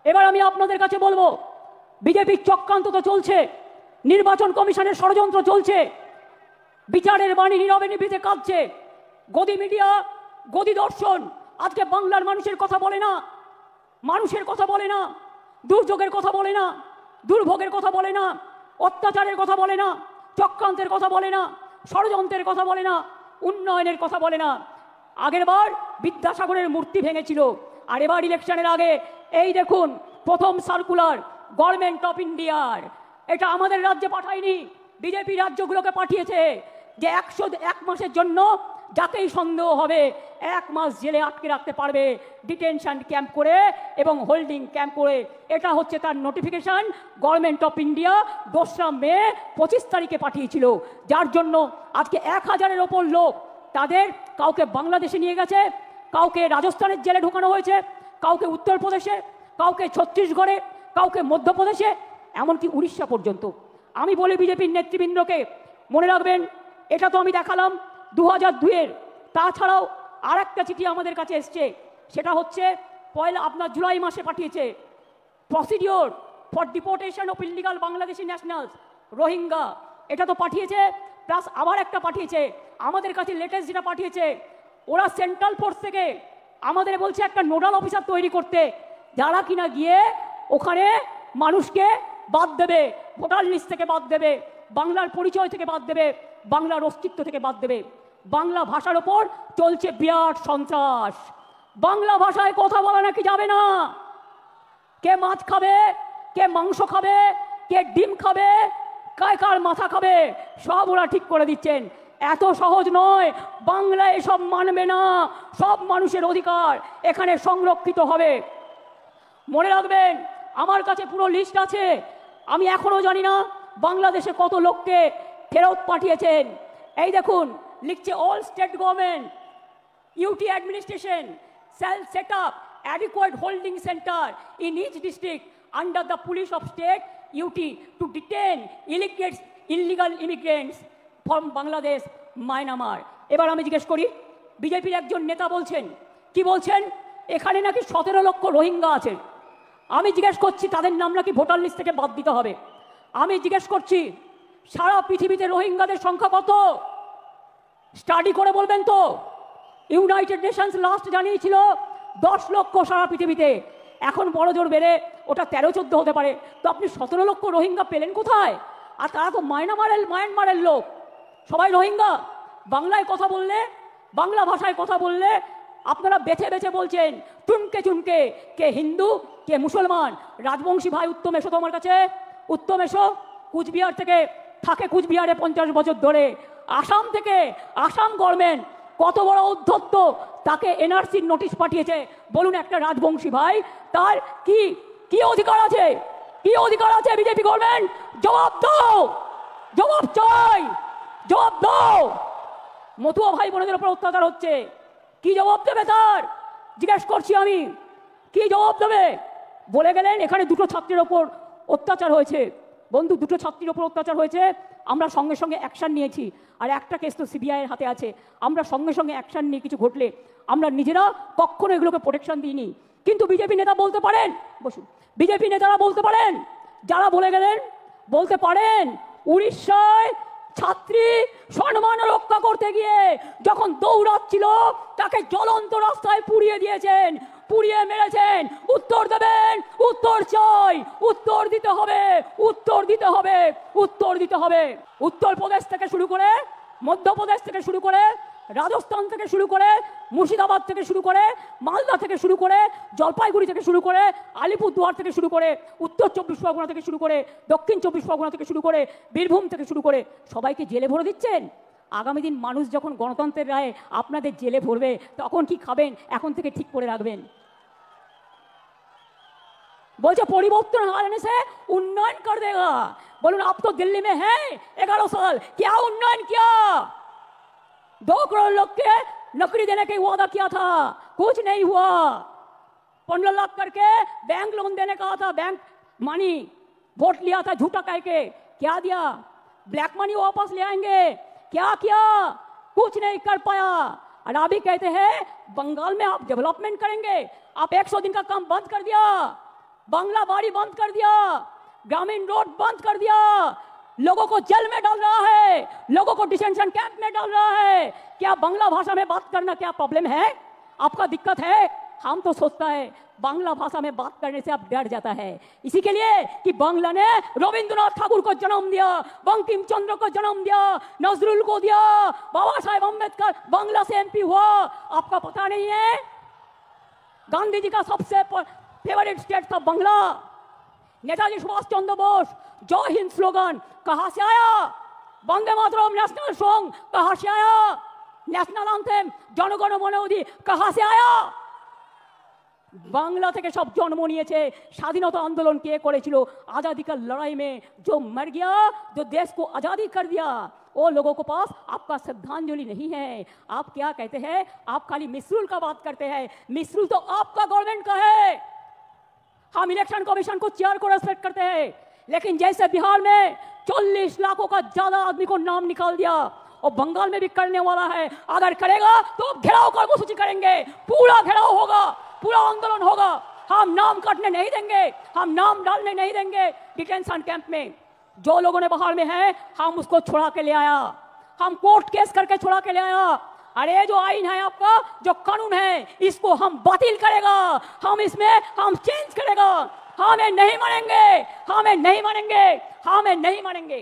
এবার আমি আপনাদের কাছে বলবো, বিজেপির চক্রান্ত তো চলছে, নির্বাচন কমিশনের ষড়যন্ত্র চলছে, বিচারের বাণী নীরবে নিভৃতে কাঁদছে, গদি মিডিয়া, গদি দর্শন আজকে বাংলার মানুষের কথা বলে না, মানুষের কথা বলে না, দুর্যোগের কথা বলে না, দুর্ভোগের কথা বলে না, অত্যাচারের কথা বলে না, চক্রান্তের কথা বলে না, ষড়যন্ত্রের কথা বলে না, উন্নয়নের কথা বলে না। আগের বার বিদ্যাসাগরের মূর্তি ভেঙেছিল, আর এবার ইলেকশনের আগে এই দেখুন প্রথম সার্কুলার গভর্নমেন্ট অফ ইন্ডিয়ার, এটা আমাদের রাজ্যে পাঠায়নি, বিজেপি রাজ্যগুলোকে পাঠিয়েছে যে 101 মাসের জন্য যাকেই সন্দেহ হবে 1 মাস জেলে আটকে রাখতে পারবে, ডিটেনশন ক্যাম্প করে এবং হোল্ডিং ক্যাম্প করে। এটা হচ্ছে তার নোটিফিকেশন গভর্নমেন্ট অফ ইন্ডিয়া 2রা মে 25 তারিখে পাঠিয়েছিল, যার জন্য আজকে 1000-এর ওপর লোক, তাদের কাউকে বাংলাদেশে নিয়ে গেছে, কাউকে রাজস্থানের জেলে ঢোকানো হয়েছে, কাউকে উত্তরপ্রদেশে, কাউকে ছত্তিশগড়ে, কাউকে মধ্যপ্রদেশে, এমনকি উড়িষ্যা পর্যন্ত। আমি বলি বিজেপির নেতৃবৃন্দকে, মনে রাখবেন এটা তো আমি দেখালাম 2002-এর, তাছাড়াও আর একটা চিঠি আমাদের কাছে এসছে, সেটা হচ্ছে আপনার জুলাই মাসে পাঠিয়েছে, procedure for deportation of illegal Bangladeshi nationals Rohingya, এটা তো পাঠিয়েছে, প্লাস আবার একটা পাঠিয়েছে আমাদের কাছে লেটেস্ট যেটা পাঠিয়েছে, ওরা সেন্ট্রাল ফোর্স থেকে আমাদের বলছে একটা নোডাল অফিসার তৈরি করতে, যারা কিনা গিয়ে ওখানে মানুষকে বাদ দেবে, ভোটার লিস্ট থেকে বাদ দেবে, বাংলার পরিচয় থেকে বাদ দেবে, বাংলার অস্তিত্ব থেকে বাদ দেবে। বাংলা ভাষার ওপর চলছে বিরাট সন্ত্রাস, বাংলা ভাষায় কথা বলা নাকি যাবে না, কে মাছ খাবে, কে মাংস খাবে, কে ডিম খাবে, কার মাথা খাবে, সব ওরা ঠিক করে দিচ্ছেন। এত সহজ নয়, বাংলা এসব মানবে না, সব মানুষের অধিকার এখানে সংরক্ষিত হবে। মনে রাখবেন আমার কাছে পুরো লিস্ট আছে, আমি এখনো জানি না বাংলাদেশে কত লোককে ফেরত পাঠিয়েছেন। এই দেখুন লিখছে, all state government UT administration shall set up adequate holding center in each district under the police of state UT to detain illegal immigrants from Bangladesh, Myanmar। এবার আমি জিজ্ঞেস করি, বিজেপির একজন নেতা বলছেন, কি বলছেন, এখানে নাকি 17 লক্ষ রোহিঙ্গা আছে। আমি জিজ্ঞেস করছি তাদের নাম নাকি ভোটার লিস্ট থেকে বাদ দিতে হবে। আমি জিজ্ঞেস করছি সারা পৃথিবীতে রোহিঙ্গাদের সংখ্যা কত, স্টাডি করে বলবেন তো। ইউনাইটেড নেশনস লাস্ট জানিয়েছিল 10 লক্ষ সারা পৃথিবীতে, এখন বড় জোর বেড়ে ওটা 13-14 হতে পারে। তো আপনি 17 লক্ষ রোহিঙ্গা পেলেন কোথায়? আর তারা তো মায়ানমারের লোক, সবাই রোহিঙ্গা। বাংলায় কথা বললে, বাংলা ভাষায় কথা বললে আপনারা বেছে বেছে বলছেন, চুনকে চুনকে, কে হিন্দু কে মুসলমান। রাজবংশী ভাই উত্তম এসো তোমার কাছে, উত্তম এসো, কুচবিহার থেকে থাকে, কুচবিহারে 50 বছর ধরে, আসাম থেকে, আসাম গভর্নমেন্ট কত বড় উদ্ধত্ত, তাকে এনআরসির নোটিশ পাঠিয়েছে। বলুন একটা রাজবংশী ভাই তার কি কি অধিকার আছে, কি অধিকার আছে? বিজেপি গভর্নমেন্ট জবাব দাও, জবাব চাই, জবাব দাও। মতুয়া ভাই বোনদের উপর অত্যাচার হচ্ছে, কি জবাব দেবে তার? জিজ্ঞেস করছি আমি, কি জবাব দেবে? বলে গেলেন এখানে 2টো ছাত্রের ওপর অত্যাচার হয়েছে। বন্ধু, 2টো ছাত্রীর ওপর অত্যাচার হয়েছে, আমরা সঙ্গে সঙ্গে অ্যাকশান নিয়েছি। আর একটা কেস তো সিবিআইয়ের হাতে আছে, আমরা সঙ্গে সঙ্গে অ্যাকশান নিয়ে কিছু ঘটলে আমরা নিজেরা কখনো এগুলোকে প্রোটেকশন দিইনি। কিন্তু বিজেপি নেতা বলতে পারেন, বসুন, বিজেপি নেতারা বলতে পারেন, যারা বলে গেলেন বলতে পারেন, উড়িষ্যায় ছাত্রী সম্মান রক্ষা করতে গিয়ে যখন দৌড়াচ্ছিল তাকে জ্বলন্ত রাস্তায় পুড়িয়ে দিয়েছেন, পুড়িয়ে মেরেছেন। উত্তর দেবেন, উত্তর চাই, উত্তর দিতে হবে, উত্তর দিতে হবে, উত্তর দিতে হবে। উত্তরপ্রদেশ থেকে শুরু করে, মধ্যপ্রদেশ থেকে শুরু করে, রাজস্থান থেকে শুরু করে, মুর্শিদাবাদ থেকে শুরু করে, মালদা থেকে শুরু করে, জলপাইগুড়ি থেকে শুরু করে, আলিপুরদুয়ার থেকে শুরু করে, উত্তর 24 পরগনা থেকে শুরু করে, দক্ষিণ 24 পরগনা থেকে শুরু করে, বীরভূম থেকে শুরু করে সবাইকে জেলে ভরে দিচ্ছেন। আগামী দিন মানুষ যখন গণতন্ত্রের রায়ে আপনাদের জেলে ভরবে তখন কি খাবেন এখন থেকে ঠিক করে রাখবেন। बोलते परिवर्तन आने से उन्नयन कर देगा। बोलून आप तो दिल्ली में हैं 11 साल, क्या उन्नयन किया? 2 करोड़ लोग के नौकरी देने का वादा किया था, कुछ नहीं हुआ। 15 लाख करके बैंक लोन देने का था, बैंक मनी वोट लिया था झूठा कह के, क्या दिया? ब्लैक मनी वापस ले आएंगे, क्या किया? कुछ नहीं कर पाया। और अभी कहते हैं बंगाल में आप डेवलपमेंट करेंगे, आप 100 दिन का काम बंद कर दिया। बांग्ला बाड़ी बंद कर दिया, ग्रामीण रोड बंद कर दिया, लोगों को जेल में डाल रहा है, लोगों को डिटेंशन कैंप में डाल रहा है। क्या बांग्ला भाषा में बात करना क्या प्रॉब्लम है? आपका दिक्कत है? हम तो सोचता है बांग्ला भाषा में बात करने से आप डर जाता है, इसी के लिए कि बांग्ला ने रविंद्रनाथ ठाकुर को जन्म दिया, बंकिम चंद्र को जन्म दिया, नजरुल को दिया, बाबा साहेब अम्बेडकर बांग्ला से एमपी हुआ। आपका पता नहीं है? गांधी जी का सबसे फेवरेट स्टेट था बांग्ला। नेताजी सुभाष चंद्र बोस जय हिंद स्लोगन कहां से आया? वंदे मातरम नेशनल सॉन्ग कहां से आया? नेशनल एंथेम जनगण मन अधि कहां से आया? बांग्ला থেকে सब जन्म নিয়েছে। স্বাধীনতা आंदोलन কে করেছিল? आजादी का लड़ाई में जो मर गया, जो देश को आजादी कर दिया, वो लोगों के पास आपका श्रद्धांजलि नहीं है। आप क्या कहते हैं? आप खाली मिसरूल का बात करते हैं। मिसरूल तो आपका गवर्नमेंट का है। हम इलेक्शन कमीशन को चेयर को रेस्पेक्ट करते हैं, लेकिन जैसे बिहार में 40 लाखों का ज्यादा आदमी को नाम निकाल दिया, और बंगाल में भी करने वाला है। अगर करेगा तो घेराव कर्मसूची करेंगे, पूरा घेराव होगा, पूरा आंदोलन होगा। हम नाम काटने नहीं देंगे, हम नाम डालने नहीं देंगे डिटेंशन कैंप में। जो लोगों ने बाहर में है, हम उसको छुड़ा के ले आया, हम कोर्ट केस करके छुड़ा के ले आया। अरे जो आईन है आपका, जो कानून है, इसको हम बातिल करेगा, हम इसमें हम चेंज करेगा। हमें नहीं मानेंगे, हमें नहीं मानेंगे, हमें नहीं मानेंगे।